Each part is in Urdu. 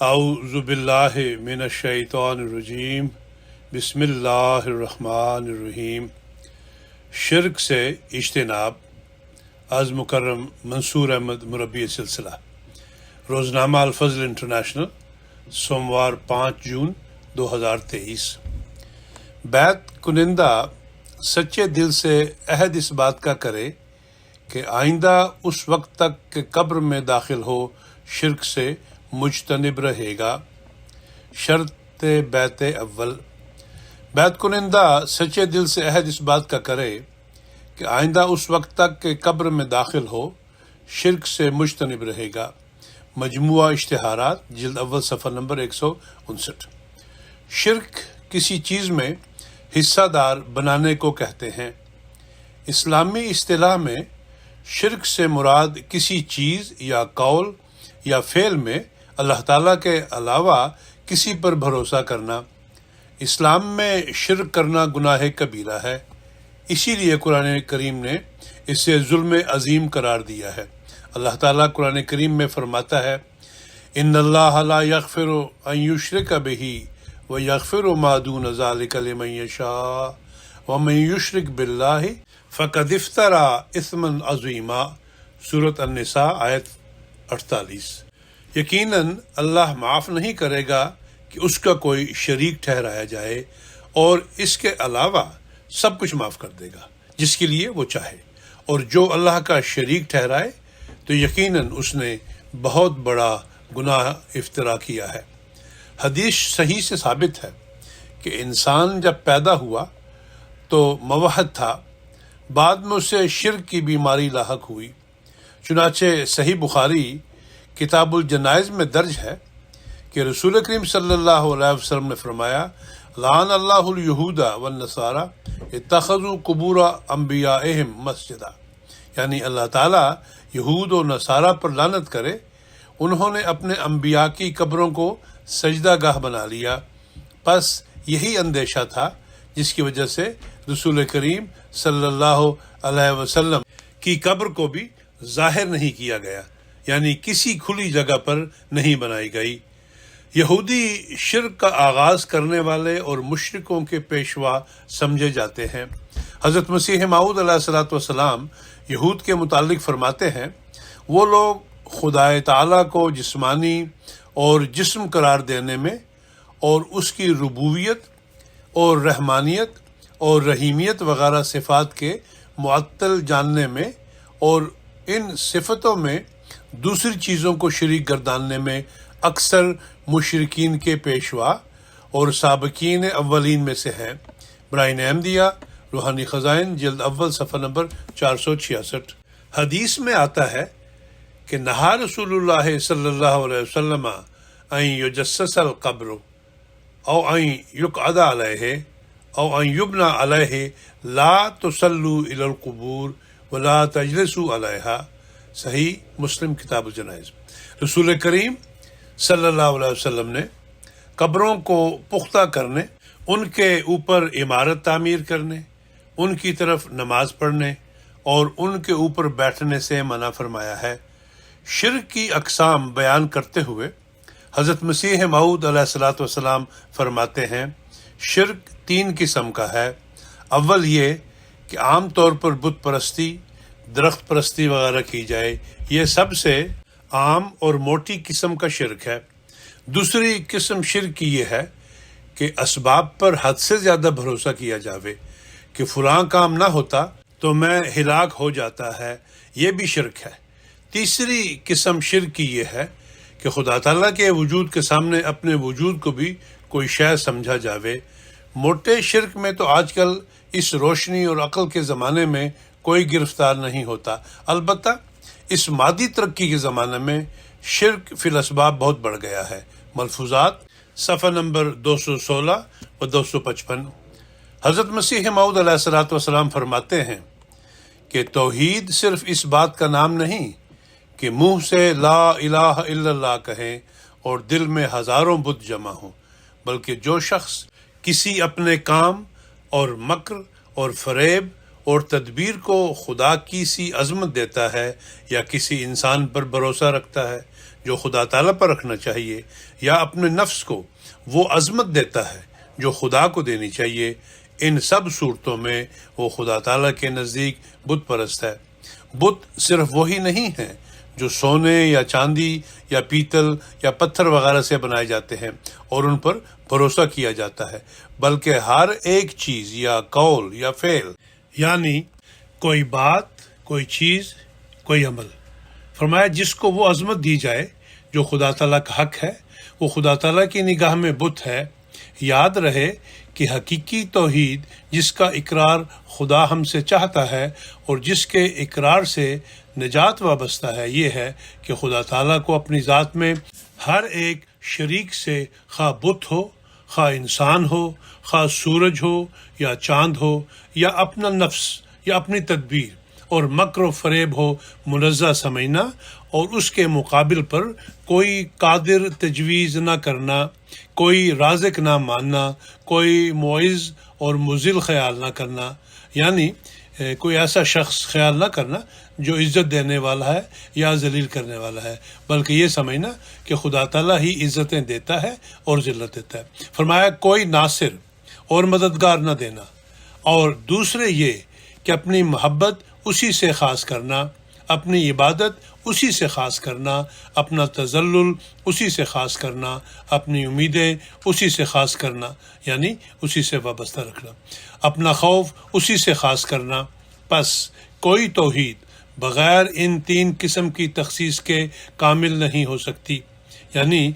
اعوذ باللہ من الشیطان الرجیم بسم اللہ الرحمن الرحیم۔ شرک سے اجتناب از مکرم منصور احمد مربی سلسلہ، روزنامہ الفضل انٹرنیشنل، سوموار 5 جون 2023۔ بیعت کنندہ سچے دل سے عہد اس بات کا کرے کہ آئندہ اس وقت تک کہ قبر میں داخل ہو شرک سے مجتنب رہے گا۔ شرط بیعت اول، بیعت کنندہ سچے دل سے عہد اس بات کا کرے کہ آئندہ اس وقت تک کہ قبر میں داخل ہو شرک سے مجتنب رہے گا۔ مجموعہ اشتہارات، جلد اول، صفحہ نمبر 159۔ شرک کسی چیز میں حصہ دار بنانے کو کہتے ہیں۔ اسلامی اصطلاح میں شرک سے مراد کسی چیز یا قول یا فعل میں اللہ تعالیٰ کے علاوہ کسی پر بھروسہ کرنا۔ اسلام میں شرک کرنا گناہ کبیرہ ہے، اسی لیے قرآن کریم نے اسے ظلم عظیم قرار دیا ہے۔ اللہ تعالیٰ قرآن کریم میں فرماتا ہے، ان اللہ لا یغفر ان یشرک بہ ویغفر ما دون ذلک لمن یشاء ومن یشرک باللہ فقد افتری اثما عظیما۔ سورۃ النساء آیت 48۔ یقیناً اللہ معاف نہیں کرے گا کہ اس کا کوئی شریک ٹھہرایا جائے، اور اس کے علاوہ سب کچھ معاف کر دے گا جس کے لیے وہ چاہے، اور جو اللہ کا شریک ٹھہرائے تو یقیناً اس نے بہت بڑا گناہ افترا کیا ہے۔ حدیث صحیح سے ثابت ہے کہ انسان جب پیدا ہوا تو موحد تھا، بعد میں اسے شرک کی بیماری لاحق ہوئی۔ چنانچہ صحیح بخاری کتاب الجنائز میں درج ہے کہ رسول کریم صلی اللہ علیہ وسلم نے فرمایا، لعن اللہ الیہود والنصارى اتخذوا قبور انبیائہم مسجدا، یعنی اللہ تعالیٰ یہود و نصارہ پر لعنت کرے، انہوں نے اپنے انبیاء کی قبروں کو سجدہ گاہ بنا لیا۔ پس یہی اندیشہ تھا جس کی وجہ سے رسول کریم صلی اللہ علیہ وسلم کی قبر کو بھی ظاہر نہیں کیا گیا، یعنی کسی کھلی جگہ پر نہیں بنائی گئی۔ یہودی شرک کا آغاز کرنے والے اور مشرکوں کے پیشوا سمجھے جاتے ہیں۔ حضرت مسیح موعود علیہ الصلوۃ والسلام یہود کے متعلق فرماتے ہیں، وہ لوگ خدائے تعالیٰ کو جسمانی اور جسم قرار دینے میں، اور اس کی ربوبیت اور رحمانیت اور رحیمیت وغیرہ صفات کے معطل جاننے میں، اور ان صفتوں میں دوسری چیزوں کو شریک گرداننے میں اکثر مشرکین کے پیشوا اور سابقین اولین میں سے ہیں۔ برائن احمدیہ، روحانی خزائن، جلد اول، صفحہ نمبر 466۔ حدیث میں آتا ہے کہ نہا رسول اللہ صلی اللہ علیہ وسلم ان یجسس القبر او ان یقعد علیہ او ان یبنى علیہ لا تصلوا الی القبور ولا تجلسوا علیہا۔ صحیح مسلم کتاب الجنائز۔ رسول کریم صلی اللہ علیہ وسلم نے قبروں کو پختہ کرنے، ان کے اوپر عمارت تعمیر کرنے، ان کی طرف نماز پڑھنے اور ان کے اوپر بیٹھنے سے منع فرمایا ہے۔ شرک کی اقسام بیان کرتے ہوئے حضرت مسیح موعود علیہ الصلوۃ والسلام فرماتے ہیں، شرک 3 قسم کا ہے۔ اول یہ کہ عام طور پر بت پرستی، درخت پرستی وغیرہ کی جائے، یہ سب سے عام اور موٹی قسم کا شرک ہے۔ دوسری قسم شرک کی یہ ہے کہ اسباب پر حد سے زیادہ بھروسہ کیا جاوے کہ فلاں کام نہ ہوتا تو میں ہلاک ہو جاتا ہے، یہ بھی شرک ہے۔ تیسری قسم شرک کی یہ ہے کہ خدا تعالیٰ کے وجود کے سامنے اپنے وجود کو بھی کوئی شے سمجھا جاوے۔ موٹے شرک میں تو آج کل اس روشنی اور عقل کے زمانے میں کوئی گرفتار نہیں ہوتا، البتہ اس مادی ترقی کے زمانے میں شرک فی الاسباب بہت بڑھ گیا ہے۔ ملفوظات، صفحہ نمبر 216 و 255۔ حضرت مسیح موعود علیہ الصلوۃ والسلام فرماتے ہیں کہ توحید صرف اس بات کا نام نہیں کہ منہ سے لا الہ الا اللہ کہیں اور دل میں ہزاروں بت جمع ہوں، بلکہ جو شخص کسی اپنے کام اور مکر اور فریب اور تدبیر کو خدا کی سی عظمت دیتا ہے، یا کسی انسان پر بھروسہ رکھتا ہے جو خدا تعالیٰ پر رکھنا چاہیے، یا اپنے نفس کو وہ عظمت دیتا ہے جو خدا کو دینی چاہیے، ان سب صورتوں میں وہ خدا تعالیٰ کے نزدیک بت پرست ہے۔ بت صرف وہی نہیں ہیں جو سونے یا چاندی یا پیتل یا پتھر وغیرہ سے بنائے جاتے ہیں اور ان پر بھروسہ کیا جاتا ہے، بلکہ ہر ایک چیز یا قول یا فعل، یعنی کوئی بات، کوئی چیز، کوئی عمل، فرمایا جس کو وہ عظمت دی جائے جو خدا تعالیٰ کا حق ہے، وہ خدا تعالیٰ کی نگاہ میں بت ہے۔ یاد رہے کہ حقیقی توحید جس کا اقرار خدا ہم سے چاہتا ہے اور جس کے اقرار سے نجات وابستہ ہے، یہ ہے کہ خدا تعالیٰ کو اپنی ذات میں ہر ایک شریک سے، خواہ بت ہو، خواہ انسان ہو، خواہ سورج ہو یا چاند ہو، یا اپنا نفس یا اپنی تدبیر اور مکر و فریب ہو، منزہ سمجھنا اور اس کے مقابل پر کوئی قادر تجویز نہ کرنا، کوئی رازق نہ ماننا، کوئی معز اور مذل خیال نہ کرنا، یعنی کوئی ایسا شخص خیال نہ کرنا جو عزت دینے والا ہے یا ذلیل کرنے والا ہے، بلکہ یہ سمجھنا کہ خدا تعالیٰ ہی عزتیں دیتا ہے اور ذلت دیتا ہے۔ فرمایا کوئی ناصر اور مددگار نہ دینا، اور دوسرے یہ کہ اپنی محبت اسی سے خاص کرنا، اپنی عبادت اسی سے خاص کرنا، اپنا تذلل اسی سے خاص کرنا، اپنی امیدیں اسی سے خاص کرنا، یعنی اسی سے وابستہ رکھنا، اپنا خوف اسی سے خاص کرنا۔ پس کوئی توحید بغیر ان تین قسم کی تخصیص کے کامل نہیں ہو سکتی۔ یعنی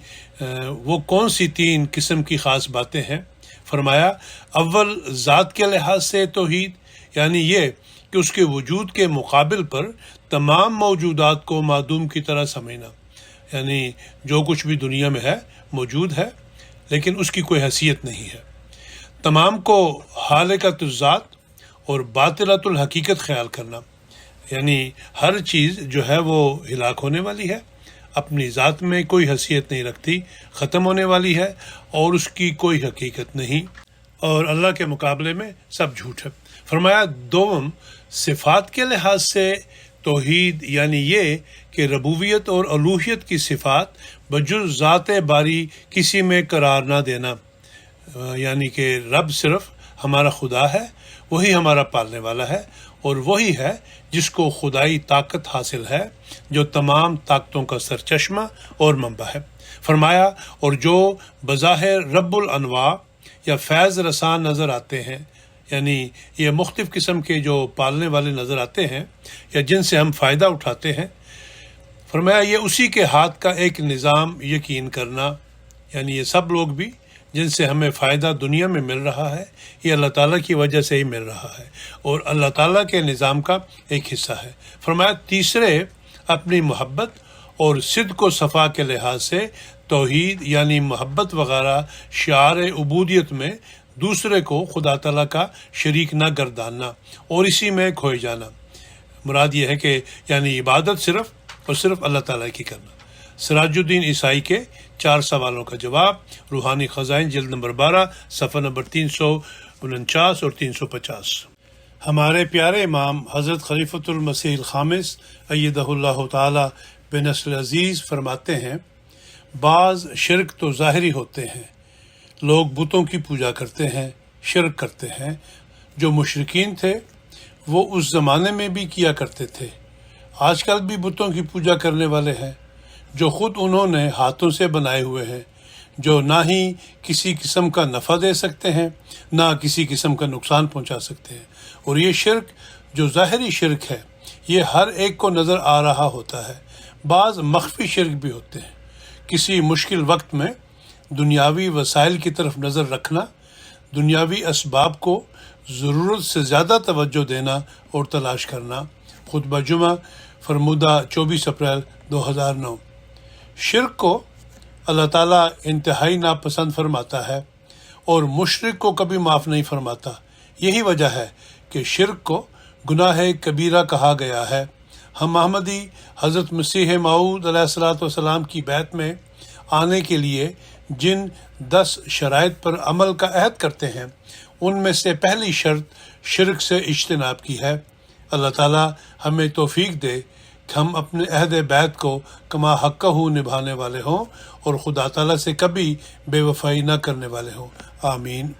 وہ کون سی تین قسم کی خاص باتیں ہیں؟ فرمایا اول ذات کے لحاظ سے توحید، یعنی یہ کہ اس کے وجود کے مقابل پر تمام موجودات کو معدوم کی طرح سمجھنا، یعنی جو کچھ بھی دنیا میں ہے موجود ہے لیکن اس کی کوئی حیثیت نہیں ہے۔ تمام کو خالقۃ الذات اور باطلۃ الحقیقت خیال کرنا، یعنی ہر چیز جو ہے وہ ہلاک ہونے والی ہے، اپنی ذات میں کوئی حیثیت نہیں رکھتی، ختم ہونے والی ہے اور اس کی کوئی حقیقت نہیں، اور اللہ کے مقابلے میں سب جھوٹ ہے۔ فرمایا دوم صفات کے لحاظ سے توحید، یعنی یہ کہ ربوبیت اور الوہیت کی صفات بجز ذات باری کسی میں قرار نہ دینا، یعنی کہ رب صرف ہمارا خدا ہے، وہی ہمارا پالنے والا ہے، اور وہی ہے جس کو خدائی طاقت حاصل ہے جو تمام طاقتوں کا سرچشمہ اور منبع ہے۔ فرمایا اور جو بظاہر رب الانواع یا فیض رساں نظر آتے ہیں، یعنی یہ مختلف قسم کے جو پالنے والے نظر آتے ہیں یا جن سے ہم فائدہ اٹھاتے ہیں، فرمایا یہ اسی کے ہاتھ کا ایک نظام یقین کرنا، یعنی یہ سب لوگ بھی جن سے ہمیں فائدہ دنیا میں مل رہا ہے یہ اللہ تعالیٰ کی وجہ سے ہی مل رہا ہے اور اللہ تعالیٰ کے نظام کا ایک حصہ ہے۔ فرمایا تیسرے اپنی محبت اور صدق و صفا کے لحاظ سے توحید، یعنی محبت وغیرہ شعار عبودیت میں دوسرے کو خدا تعالیٰ کا شریک نہ گرداننا اور اسی میں کھوئے جانا۔ مراد یہ ہے کہ یعنی عبادت صرف اور صرف اللہ تعالیٰ کی کرنا۔ سراج الدین عیسائی کے 4 سوالوں کا جواب، روحانی خزائن جلد نمبر 12 صفحہ نمبر 349 اور 350۔ ہمارے پیارے امام حضرت خلیفۃ المسیح الخامس ایدہ اللہ تعالی بنصر عزیز فرماتے ہیں، بعض شرک تو ظاہری ہوتے ہیں، لوگ بتوں کی پوجا کرتے ہیں، شرک کرتے ہیں۔ جو مشرکین تھے وہ اس زمانے میں بھی کیا کرتے تھے، آج کل بھی بتوں کی پوجا کرنے والے ہیں جو خود انہوں نے ہاتھوں سے بنائے ہوئے ہیں، جو نہ ہی کسی قسم کا نفع دے سکتے ہیں نہ کسی قسم کا نقصان پہنچا سکتے ہیں۔ اور یہ شرک جو ظاہری شرک ہے یہ ہر ایک کو نظر آ رہا ہوتا ہے۔ بعض مخفی شرک بھی ہوتے ہیں، کسی مشکل وقت میں دنیاوی وسائل کی طرف نظر رکھنا، دنیاوی اسباب کو ضرورت سے زیادہ توجہ دینا اور تلاش کرنا۔ خطبہ جمعہ فرمودہ 24 اپریل 2009۔ شرک کو اللہ تعالیٰ انتہائی ناپسند فرماتا ہے اور مشرک کو کبھی معاف نہیں فرماتا۔ یہی وجہ ہے کہ شرک کو گناہ کبیرہ کہا گیا ہے۔ ہم احمدی حضرت مسیح موعود علیہ الصلوۃ والسلام کی بیعت میں آنے کے لیے جن 10 شرائط پر عمل کا عہد کرتے ہیں ان میں سے پہلی شرط شرک سے اجتناب کی ہے۔ اللہ تعالیٰ ہمیں توفیق دے کہ ہم اپنے عہد بیعت کو کما حقہ نبھانے والے ہوں اور خدا تعالیٰ سے کبھی بے وفائی نہ کرنے والے ہوں۔ آمین۔